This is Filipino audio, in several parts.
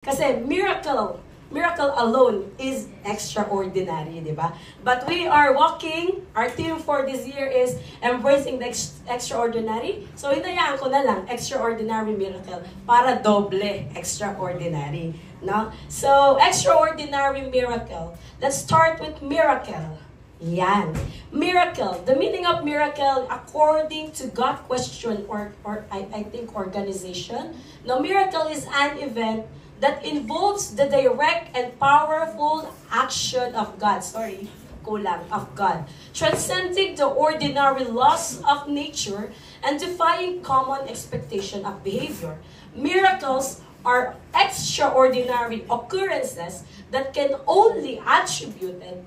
Kasi miracle alone is extraordinary, di ba? But we are walking, our theme for this year is embracing the extraordinary. So hinayaan ko na lang, extraordinary miracle, para doble extraordinary. No? So, extraordinary miracle. Let's start with miracle. Yan. Miracle. The meaning of miracle, according to God question or I think organization, no, miracle is an event that involves the direct and powerful action of God. Of God. Transcending the ordinary laws of nature and defying common expectation of behavior. Miracles are extraordinary occurrences that can only attributed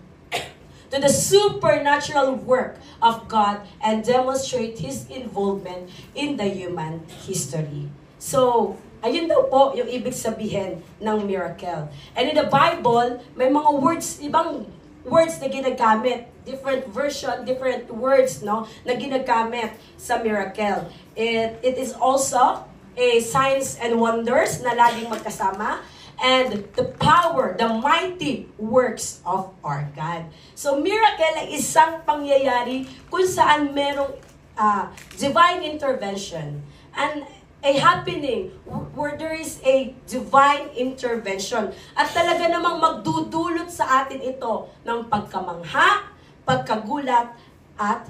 to the supernatural work of God and demonstrate His involvement in the human history. So, ayun daw po yung ibig sabihin ng miracle. And in the Bible, may mga words, ibang words na ginagamit. Different version, different words, no, na ginagamit sa miracle. It is also a signs and wonders na laging magkasama. And the power, the mighty works of our God. So miracle ay isang pangyayari kung saan merong divine intervention. And a happening where there is a divine intervention. At talaga namang magdudulot sa atin ito ng pagkamangha, pagkagulat, at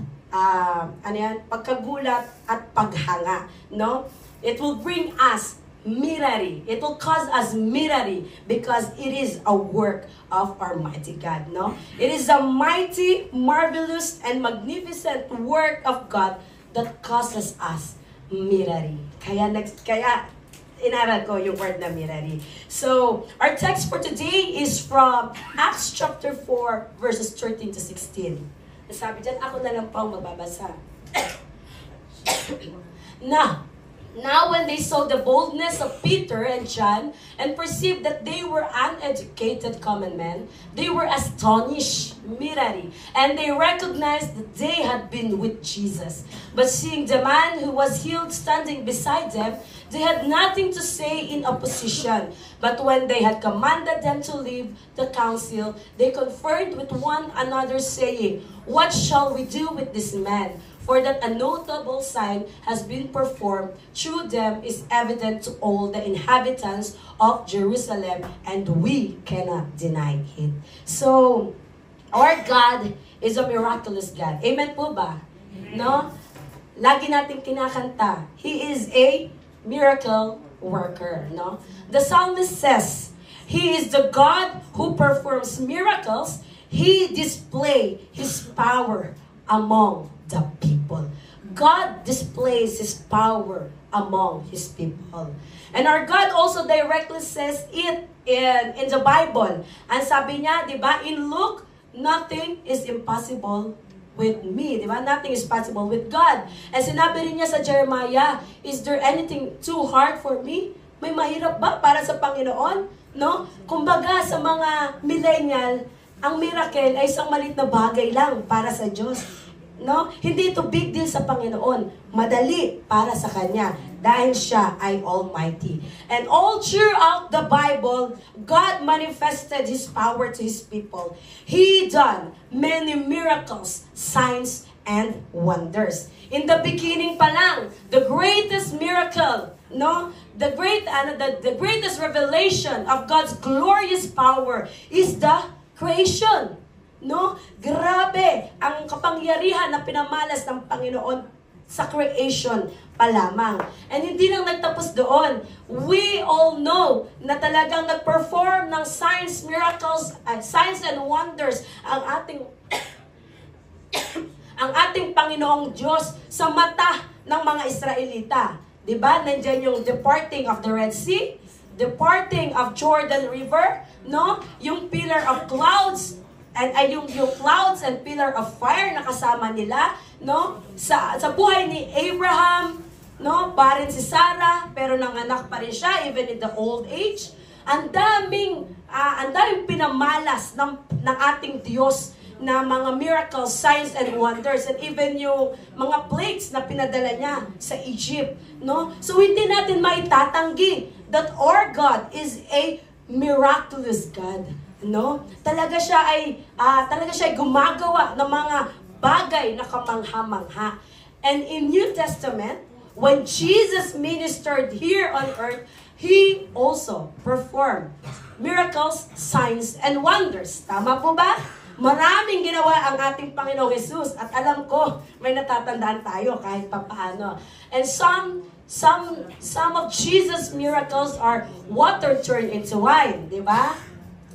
pagkagulat at paghanga. No? It will bring us mirari. It will cause us mirari because it is a work of our mighty God. No? It is a mighty, marvelous, and magnificent work of God that causes us mirari. Kaya inaral ko yung word na mirari. So, our text for today is from Acts chapter 4, verses 13 to 16. Sabi dyan, ako na lang pa magbabasa. Now when they saw the boldness of Peter and John and perceived that they were uneducated common men, they were astonished, mirari, and they recognized that they had been with Jesus. But seeing the man who was healed standing beside them, they had nothing to say in opposition. But when they had commanded them to leave the council, they conferred with one another, saying, "What shall we do with this man? For that a notable sign has been performed through them is evident to all the inhabitants of Jerusalem, and we cannot deny it." So, our God is a miraculous God. Amen po ba? Amen. No? Lagi natin kinakanta, He is a miracle worker. No? The psalmist says, He is the God who performs miracles. He displays His power among the people. God displays His power among His people. And our God also directly says it in the Bible. And sabi niya, di ba, in Luke, nothing is impossible with me. Di ba? Nothing is possible with God. And sinabi rin niya sa Jeremiah, is there anything too hard for me? May mahirap ba para sa Panginoon? No? Kumbaga sa mga millennial, ang miracle ay isang maliit na bagay lang para sa Diyos. No? Hindi ito big deal sa Panginoon. Madali para sa Kanya dahil Siya ay Almighty. And all throughout the Bible, God manifested His power to His people. He done many miracles, signs, and wonders. In the beginning pa lang, the greatest miracle, no? The greatest revelation of God's glorious power is the creation. No? Grabe ang kapangyarihan na pinamalas ng Panginoon sa creation pa lamang. And hindi lang nagtapos doon. We all know na talagang nag-perform ng signs, miracles, signs and wonders ang ating Panginoong Diyos sa mata ng mga Israelita. Diba? Nandiyan yung departing of the Red Sea, departing of Jordan River, no? Yung pillar of clouds, and yung clouds and pillar of fire na kasama nila, no? Sa buhay ni Abraham, no? Barren si Sarah, pero nanganak pa rin siya even in the old age. Ang daming pinamalas ng ating Diyos na mga miracles, signs, and wonders, and even yung mga plagues na pinadala niya sa Egypt, no? So hindi natin maitatanggi that our God is a miraculous God. No? Talaga siya ay gumagawa ng mga bagay na kamangha-mangha. And in New Testament, when Jesus ministered here on earth, He also performed miracles, signs, and wonders. Tama po ba? Maraming ginawa ang ating Panginoong Jesus. At alam ko, may natatandaan tayo kahit papaano. And some of Jesus' miracles are water turned into wine. Di ba?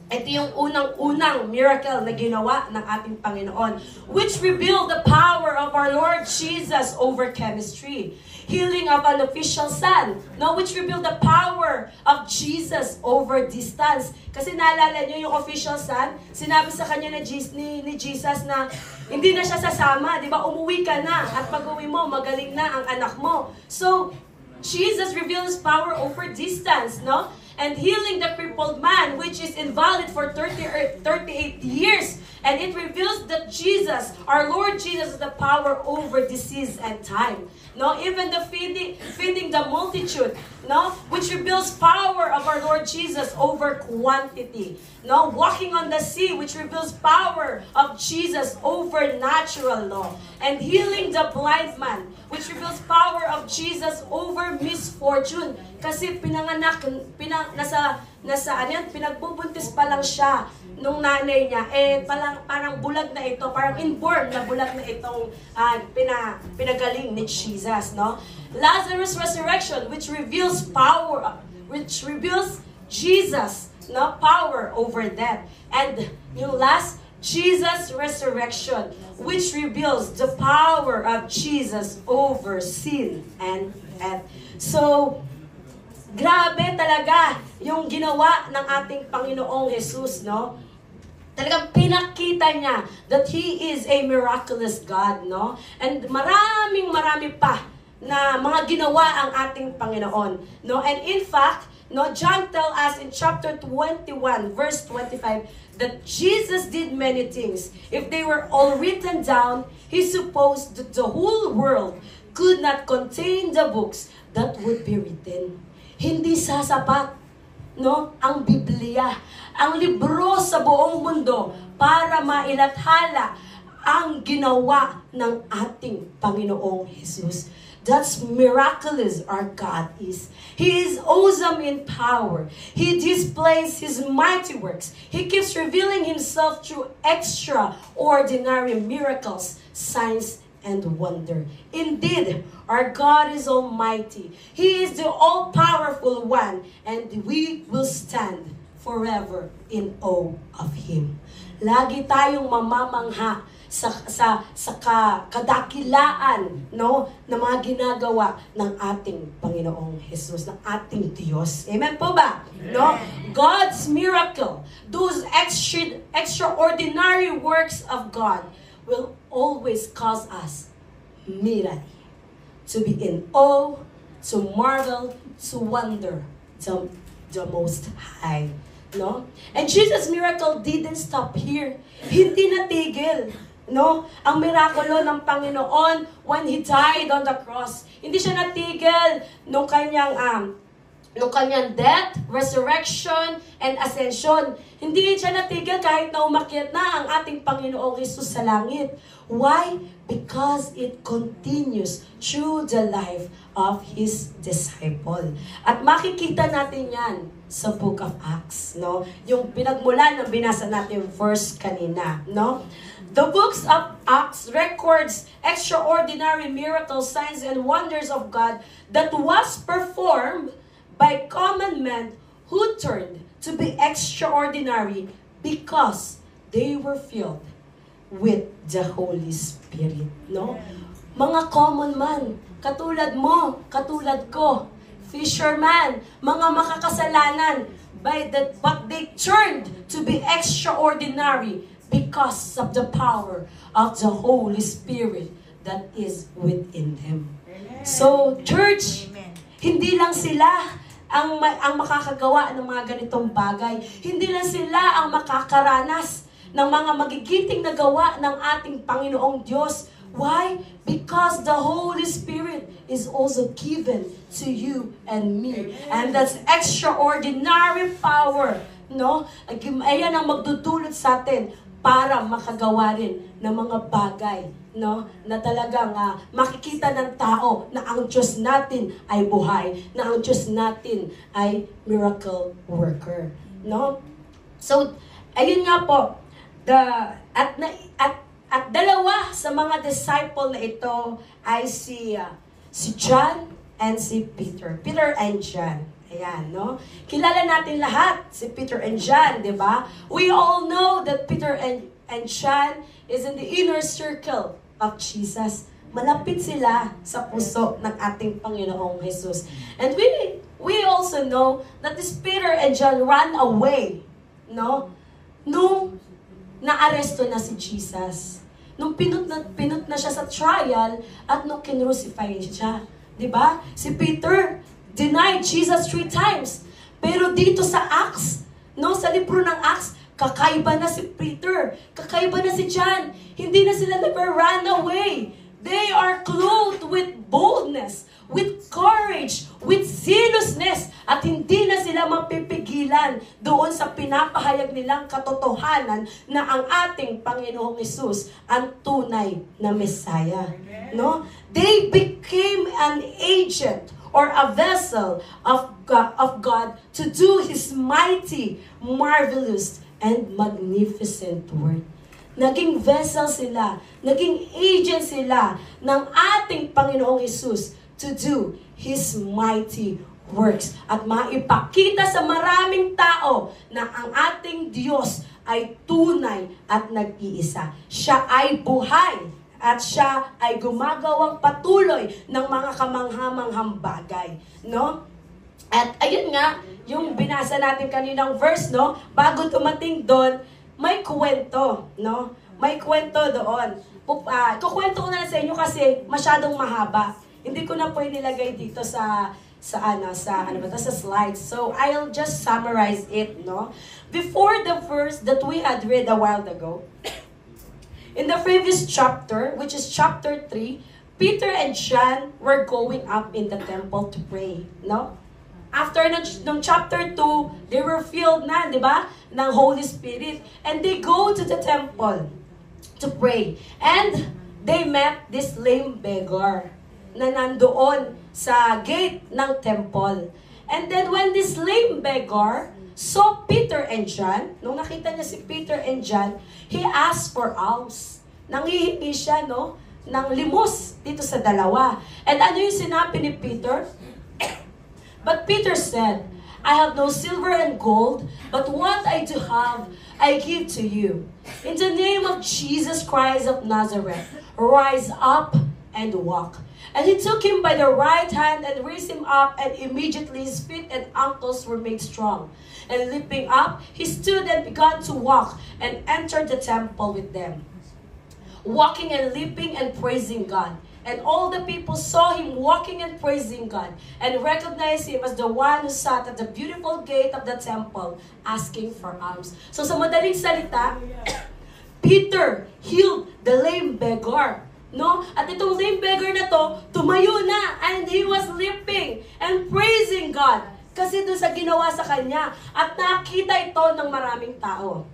Ito yung unang-unang miracle na ginawa ng ating Panginoon, which revealed the power of our Lord Jesus over chemistry. Healing of an official son, no, which revealed the power of Jesus over distance. Kasi naalala niyo yung official son, sinabi sa kanya ni Jesus na hindi na siya sasama, di ba? Umuwi ka na at pag-uwi mo, magaling na ang anak mo. So, Jesus reveals power over distance, no? And healing the crippled man, which is invalid for 38 years. And it reveals that Jesus, our Lord Jesus, has the power over disease and time. No, even the feeding the multitude, no, which reveals power of our Lord Jesus over quantity. No, walking on the sea, which reveals power of Jesus over natural law. And healing the blind man, which reveals power of Jesus over misfortune. Kasi pinagbubuntis pa lang siya nung nanay niya, parang bulag na ito, parang inborn na bulag na itong pinagaling ni Jesus, no? Lazarus' resurrection, which reveals power, which reveals Jesus, no, power over death. And yung last, Jesus' resurrection, which reveals the power of Jesus over sin and death. So, grabe talaga yung ginawa ng ating Panginoong Jesus, no? Talagang pinakita niya that He is a miraculous God, no? And marami pa na mga ginawa ang ating Panginoon, no? And in fact, no, John tells us in chapter 21, verse 25, that Jesus did many things. If they were all written down, He supposed that the whole world could not contain the books that would be written. Hindi sasapat, no, ang Biblia, ang libro sa buong mundo para mailathala ang ginawa ng ating Panginoong Jesus. That's miraculous our God is. He is awesome in power. He displays His mighty works. He keeps revealing Himself through extraordinary miracles, signs, and wonder. Indeed, our God is almighty. He is the all-powerful one, and we will stand forever in awe of Him. Lagi tayong mamamangha sa kadakilaan, no, na mga ginagawa ng ating Panginoong Jesus, ng ating Diyos. Amen po ba? Amen. No? God's miracle, those extraordinary works of God will always cause us mirari, to be in awe, to marvel, to wonder the Most High. No? And Jesus' miracle didn't stop here. Hindi natigil, no? Ang mirakulo ng Panginoon when He died on the cross. Hindi siya natigil nung kanyang death, resurrection, and ascension. Hindi siya natigil kahit na umakyat na ang ating Panginoong Jesus sa langit. Why? Because it continues through the life of His disciple. At makikita natin yan sa Book of Acts, no? Yung pinagmulan ng binasa natin verse kanina, no? The books of Acts records extraordinary miracles, signs, and wonders of God that was performed by common men who turned to be extraordinary because they were filled with the Holy Spirit, no? Mga common man, katulad mo, katulad ko, fisherman, mga makakasalanan, but they turned to be extraordinary because of the power of the Holy Spirit that is within them. Amen. So, church, amen, hindi lang sila ang makakagawa ng mga ganitong bagay. Hindi lang sila ang makakaranas ng mga magigiting na gawa ng ating Panginoong Diyos, Why? Because the Holy Spirit is also given to you and me. And that's extraordinary power, no? Ayan ang magdudulot sa atin para makagawa rin ng mga bagay, no? Na talagang makikita ng tao na ang Diyos natin ay buhay, na ang Diyos natin ay miracle worker, no? So, ayun nga po, at dalawa sa mga disciple na ito ay si John and si Peter. Peter and John. Ayan, no? Kilala natin lahat si Peter and John, di ba? We all know that Peter and John is in the inner circle of Jesus. Malapit sila sa puso ng ating Panginoong Jesus. And we also know that this Peter and John ran away, no? Nung naaresto na si Jesus. Nung pinut na siya sa trial at nung kinrucify siya. Di ba? Si Peter denied Jesus 3 times. Pero dito sa Acts, no, sa libro ng Acts, kakaiba na si Peter, kakaiba na si John. Hindi na sila nag-run away. They are clothed with boldness, with courage, with zealousness, at hindi na sila mapipigilan doon sa pinapahayag nilang katotohanan na ang ating Panginoong Hesus ang tunay na Messiah. No? They became an agent or a vessel of God to do His mighty, marvelous, and magnificent work. Naging vessel sila, naging agent sila ng ating Panginoong Hesus to do His mighty works. At maipakita sa maraming tao na ang ating Diyos ay tunay at nag-iisa. Siya ay buhay. At siya ay gumagawang patuloy ng mga kamanghamanghang bagay, no? At ayun nga, yung binasa natin kaninang verse, no? Bago tumating doon, may kwento, no? May kwento doon. Kukwento ko na lang sa inyo kasi masyadong mahaba. Hindi ko na po inilagay dito sa slides. So I'll just summarize it, no? Before the verse that we had read a while ago, in the previous chapter, which is chapter 3, Peter and John were going up in the temple to pray, no? After ng chapter 2, they were filled na, di ba, ng Holy Spirit. And they go to the temple to pray. And they met this lame beggar na nandoon sa gate ng temple. And then when this lame beggar saw Peter and John, nung nakita niya si Peter and John, he asked for alms. Nanghihingi siya, no, ng limos dito sa dalawa. And ano yung sinabi ni Peter? But Peter said, I have no silver and gold, but what I do have, I give to you. In the name of Jesus Christ of Nazareth, rise up and walk. And he took him by the right hand and raised him up, and immediately his feet and ankles were made strong. And leaping up, he stood and began to walk, and entered the temple with them, walking and leaping and praising God. And all the people saw him walking and praising God, and recognized him as the one who sat at the beautiful gate of the temple, asking for alms. So sa madaling salita, Peter healed the lame beggar. No? At itong lame beggar na to, tumayo na, and he was leaping and praising God. Kasi doon sa ginawa sa kanya. At nakita ito ng maraming tao.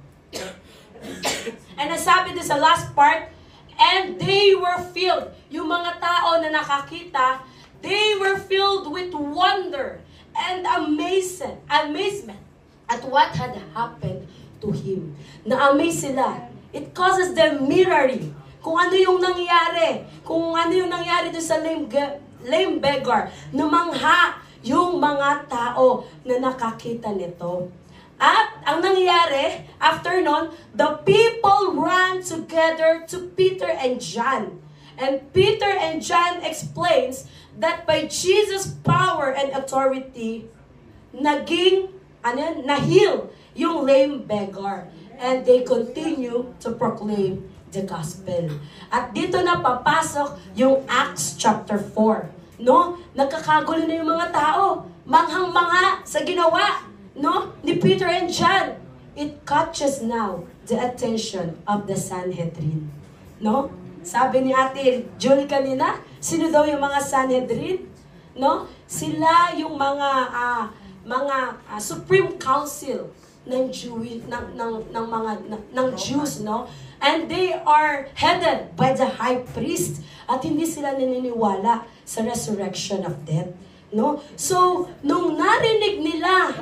And nasabi doon sa last part, and they were filled. Yung mga tao na nakakita, they were filled with wonder and amazement at what had happened to him. Na-amaze sila. It causes them mirroring. Kung ano yung nangyari. Kung ano yung nangyari doon sa lame beggar. Namangha yung mga tao na nakakita nito. At ang nangyari, after nun, the people ran together to Peter and John. And Peter and John explains that by Jesus' power and authority, na-heal yung lame beggar. And they continue to proclaim the gospel. At dito na papasok yung Acts chapter 4. No? Nagkakagulo na yung mga tao. Manghang-mangha sa ginawa, no, ni Peter and John. It catches now the attention of the Sanhedrin. No? Sabi ni Ate Julie kanina, sino daw yung mga Sanhedrin? No? Sila yung mga Supreme Council ng Jews, no? And they are headed by the high priest. At hindi sila naniniwala sa resurrection of death, no? So, nung narinig nila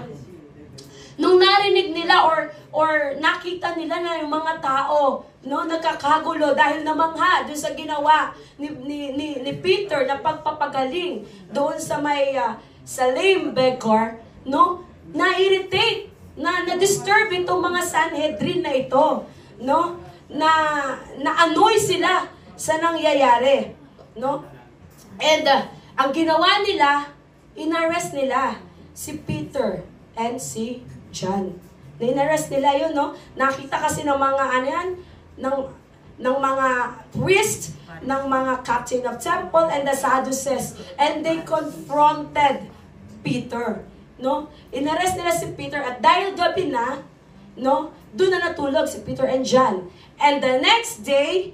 or nakita nila na yung mga tao, no, nagkakagulo dahil namangha doon sa ginawa ni Peter na pagpapagaling doon sa may sa lame beggar, no, na-irritate, na-disturb itong mga Sanhedrin na ito, no, na-annoy sila sa nangyayari, no. And ang ginawa nila, inarrest nila si Peter and si John. Na-inarrest nila yun, no? Nakita kasi ng mga ng mga priest, ng mga captain of temple and the Sadducees, and they confronted Peter, no? Inarrest nila si Peter at dahil gabi na, no, doon na natulog si Peter and John. And the next day,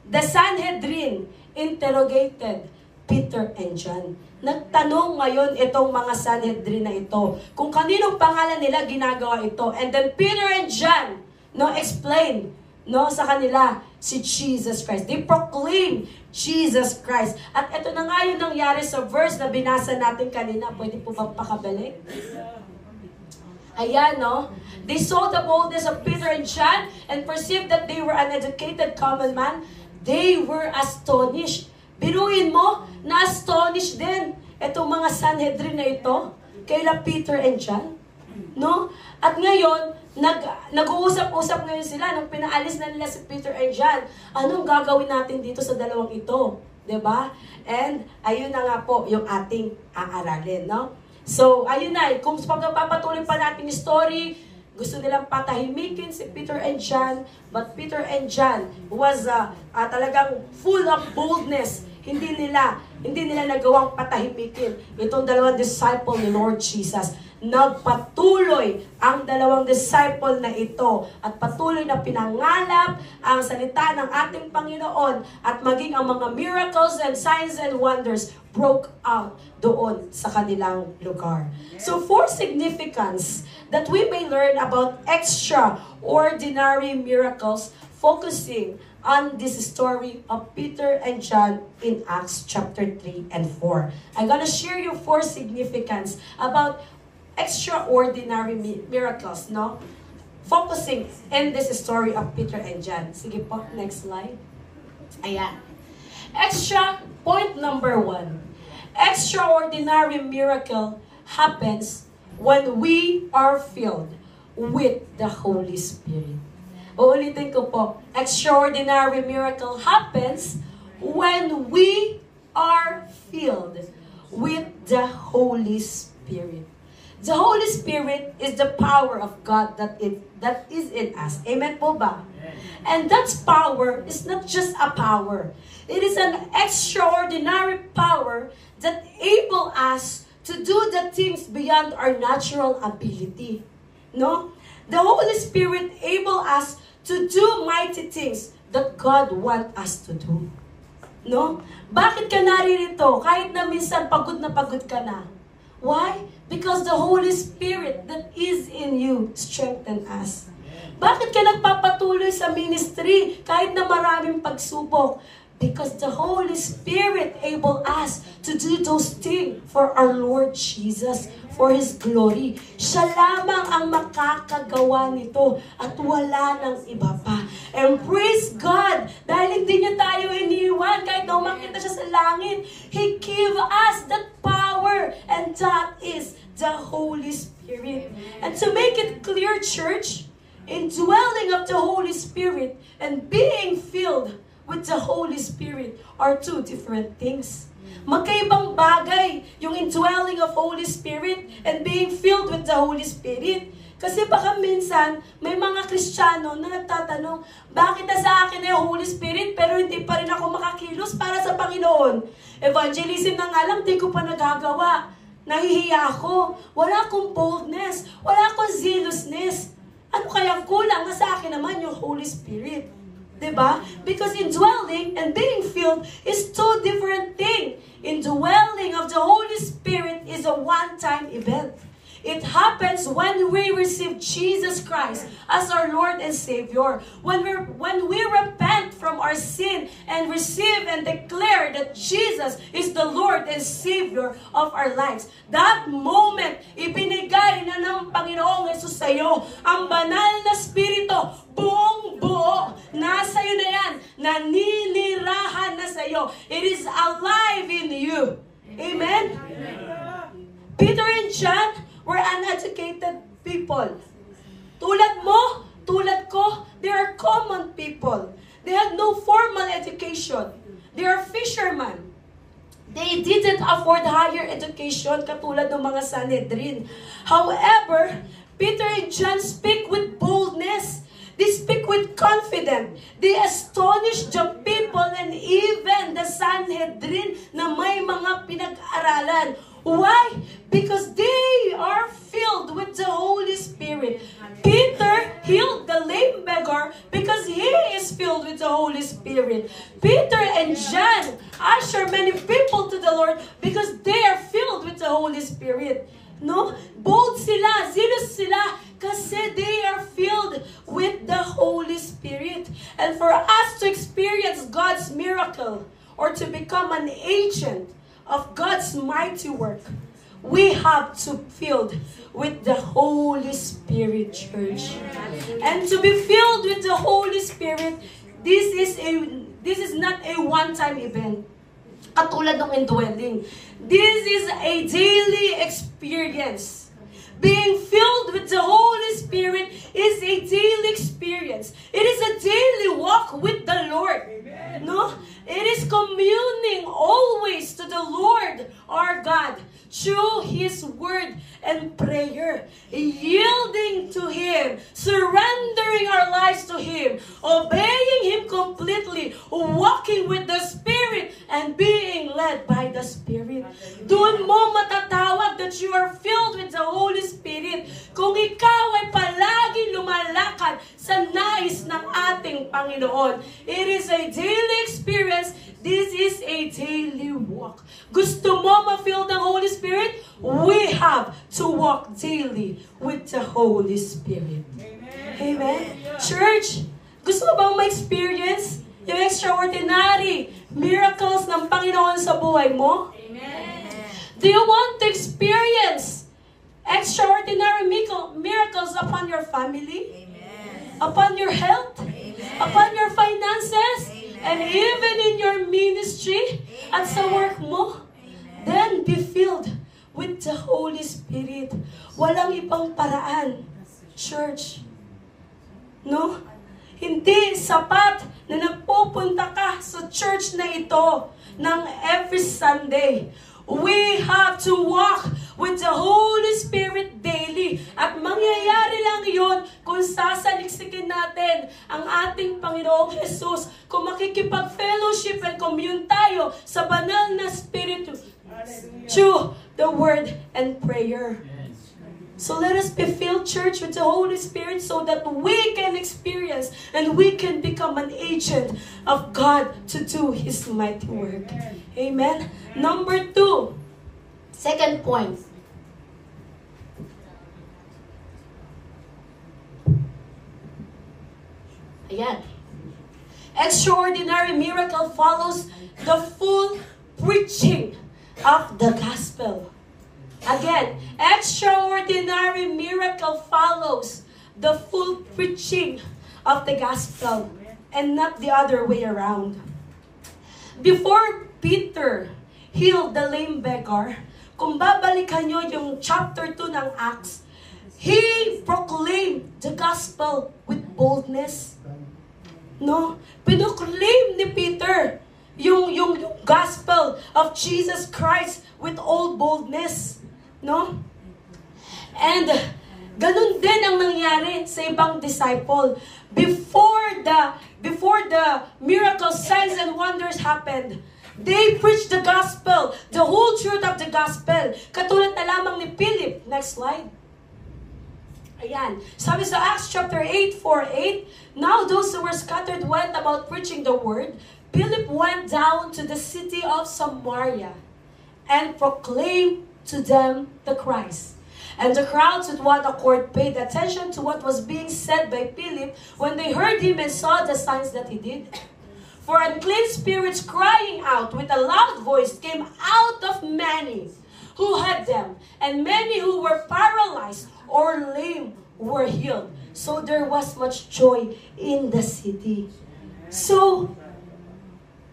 the Sanhedrin interrogated Peter and John. Nagtanong ngayon itong mga Sanhedrin na ito kung kaninong pangalan nila ginagawa ito. And then Peter and John, no, explain, no, sa kanila si Jesus Christ. They proclaim Jesus Christ. At ito na nga yung nangyari sa verse na binasa natin kanina. Pwede po bang pakabalik? Ayan, no? They saw the boldness of Peter and John and perceived that they were uneducated common man. They were astonished. Biruin mo, na-astonish din itong mga Sanhedrin na ito kaila Peter and John, no? At ngayon, nag-uusap-usap ngayon sila nung pinaalis na nila si Peter and John. Anong gagawin natin dito sa dalawang ito? 'Di ba? And ayun na nga po yung ating aaralin, no? So, ayun na, kung pagpapatuloy pa natin yung story, gusto nilang patahimikin si Peter and John, but Peter and John was talagang full of boldness. Hindi nila nagawang patahimikin itong dalawang disciple ni Lord Jesus. Nagpatuloy ang dalawang disciple na ito at patuloy na pinangalap ang salita ng ating Panginoon at maging ang mga miracles and signs and wonders broke out doon sa kanilang lugar. So for significance that we may learn about extraordinary miracles, focusing on this story of Peter and John in Acts chapter 3 and 4. I'm gonna share you 4 significance about extraordinary miracles, no? Focusing in this story of Peter and John. Sige po, next slide. Ayan. Point number 1. Extraordinary miracle happens when we are filled with the Holy Spirit. Uulitin ko po. Extraordinary miracle happens when we are filled with the Holy Spirit. The Holy Spirit is the power of God that is in us. Amen po ba? And that power is not just a power. It is an extraordinary power that able us to do the things beyond our natural ability. No? The Holy Spirit able us to do mighty things that God want us to do. No? Bakit ka naririto kahit na minsan pagod ka na? Why? Because the Holy Spirit that is in you strengthen us. Bakit ka nagpapatuloy sa ministry kahit na maraming pagsubok? Because the Holy Spirit able us to do those things for our Lord Jesus, for His glory. Siya lamang ang makakagawa nito at wala nang iba pa. And praise God, dahil hindi niya tayo iniwan, kahit na umakita siya sa langit, He gave us that power, and that is the Holy Spirit. And to make it clear, church, indwelling of the Holy Spirit and being filled with the Holy Spirit are 2 different things. Magkaibang bagay yung indwelling of Holy Spirit and being filled with the Holy Spirit. Kasi baka minsan, may mga Kristiyano na nagtatanong, bakit na sa akin na yung Holy Spirit pero hindi pa rin ako makakilos para sa Panginoon? Evangelism na nga lang, di ko pa nagagawa. Nahihiya ako. Wala akong boldness. Wala akong zealousness. Ano kayang kulang na sa akin naman yung Holy Spirit? Diba? Because indwelling and being filled is two different things. Indwelling of the Holy Spirit is a one-time event. It happens when we receive Jesus Christ as our Lord and Savior. When we repent from our sin and receive and declare that Jesus is the Lord and Savior of our lives. That moment, ibinigay na ng Panginoong Jesus sa iyo ang banal na Espiritu, buong buo. Nasa iyo na yan. Naninirahan na sa iyo. It is alive in you. Amen? Peter and John were uneducated people. Tulad mo, tulad ko, they are common people. They had no formal education. They are fishermen. They didn't afford higher education katulad ng mga Sanhedrin. However, Peter and John speak with boldness. They speak with confidence. They astonish the people and even the Sanhedrin na may mga pinag-aralan. Why? Because they are filled with the Holy Spirit. Peter healed the lame beggar because he is filled with the Holy Spirit. Peter and John usher many people to the Lord because they are filled with the Holy Spirit. No? Bold sila, zealous sila, kasi they are filled with the Holy Spirit. And for us to experience God's miracle or to become an agent of God's mighty work, we have to be filled with the Holy Spirit, church. And to be filled with the Holy Spirit, this is not a one-time event. Katulad ng indwelling. This is a daily experience. Being filled with the Holy Spirit is a daily experience. It is a daily walk with the Lord. Amen. No? It is communing always to the Lord our God through His word and prayer, yielding to Him, surrendering our lives to Him, obeying Him completely, walking with the Spirit, and being led by the Spirit. Doon mo matatawag that you are filled with the Holy Spirit kung ikaw ay palagi lumalakad sa nais ng ating Panginoon. It is a daily experience. This is a daily walk. Gusto mo ma-feel ng Holy Spirit? We have to walk daily with the Holy Spirit. Amen. Amen. Church, gusto mo bang ma-experience yung extraordinary miracles ng Panginoon sa buhay mo? Amen. Do you want to experience extraordinary miracles upon your family? Amen. Upon your health? Amen. Upon your finances? Amen. And even in your ministry? Amen. At sa work mo? Amen. Then be filled with the Holy Spirit. Walang ibang paraan, church. No? Hindi sapat na nagpupunta ka sa church na ito ng every Sunday. We have to walk with the Holy Spirit daily. At mangyayari lang yun kung sasaliksikin natin ang ating Panginoong Jesus. Kung makikipag-fellowship and commune tayo sa banal na Spiritu through the Word and prayer. So let us be filled, church, with the Holy Spirit so that we can experience and we can become an agent of God to do His mighty work. Amen. Number 2, second point. Ayan. Extraordinary miracle follows the full preaching of the gospel. Again, extraordinary miracle follows the full preaching of the gospel and not the other way around. Before Peter healed the lame beggar, kung babalikan nyo yung chapter 2 ng Acts, he proclaimed the gospel with boldness. No? Pinoclaim ni Peter yung gospel of Jesus Christ with all boldness. No? And ganun din ang nangyari sa ibang disciple. Before the miracle signs and wonders happened, they preached the gospel, the whole truth of the gospel. Katulad na lamang ni Philip. Next slide. Ayan. Sabi sa Acts chapter 8:48, now those who were scattered went about preaching the word. Philip went down to the city of Samaria and proclaimed to them the Christ. And the crowds with one accord paid attention to what was being said by Philip when they heard him and saw the signs that he did. For unclean spirits crying out with a loud voice came out of many who had them, and many who were paralyzed or lame were healed. So there was much joy in the city. So,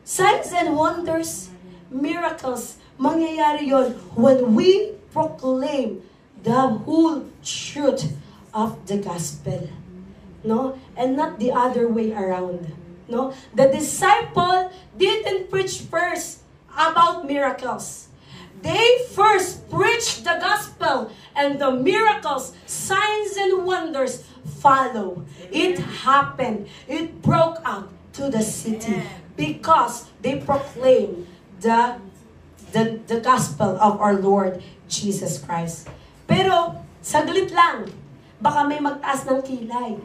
signs and wonders, miracles, mangyayari yon when we proclaim the whole truth of the gospel. No? And not the other way around. No? The disciple didn't preach first about miracles. They first preached the gospel, and the miracles, signs and wonders follow. It happened. It broke out to the city because they proclaimed the gospel of our Lord Jesus Christ. Pero, saglit lang, baka may magtaas ng kilay.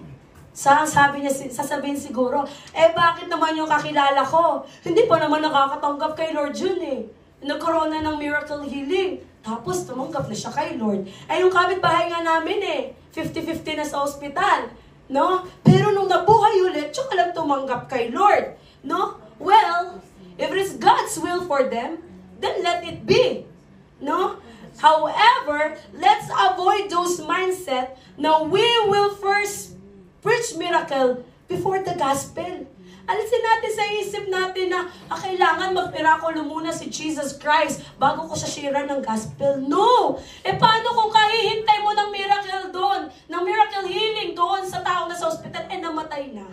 Sasabihin siguro, bakit naman yung kakilala ko? Hindi pa naman nakakatanggap kay Lord yun eh. Nagkaroon na ng miracle healing. Tapos, tumanggap na siya kay Lord. Yung kapitbahay nga namin 50-50 na sa ospital. No? Pero nung nabuhay ulit, tsaka lang tumanggap kay Lord. No? Well, if it's God's will for them, then let it be. No? However, let's avoid those mindset na we will first preach miracle before the gospel. Alisin natin sa isip natin na kailangan mag-miracle muna si Jesus Christ bago ko siya share ng gospel. No! Paano kung kahihintay mo ng miracle doon, ng miracle healing doon sa tao na sa ospital, namatay na?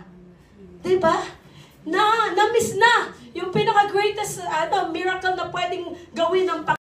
Diba? Na-miss na yung pinaka-greatest miracle na pwedeng gawin ng